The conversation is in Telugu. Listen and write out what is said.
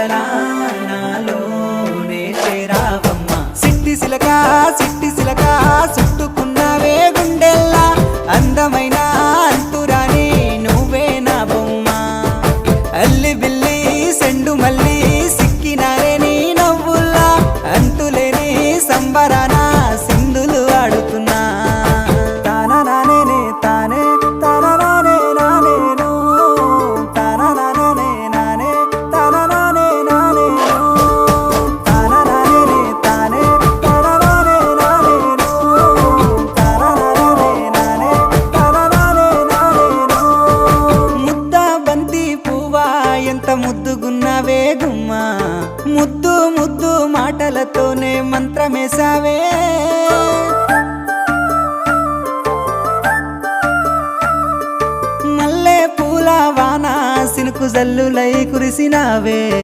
కలలా నాలోనే చేరావమ్మ సిట్టి సిలక చుట్టుకున్నావే గుండెల్లా అందమైన అంతురాని నువ్వే నా బొమ్మ అల్లి బిల్లి సెండు మల్లి సిక్కినారే నీ నవ్వుల్లా అంతులేని సంబరాన సింధులు ఆడుతున్నా తానా నానే తానే తానా నానే నానేను తానా నానే నానే తానా నానే నానేను తానా నానే తానే తానా నానే నానేను తానా నానే నానే తానా నానే నానేను ముద్ద బంతి పువ్వా ఎంత ముద్దుగున్నావే గుమ్మా ముద్దు ముద్దు మాటలతోనే మంత్రమేసావే మల్లె పూల వాన సినుకు జల్లులై కురిసినావే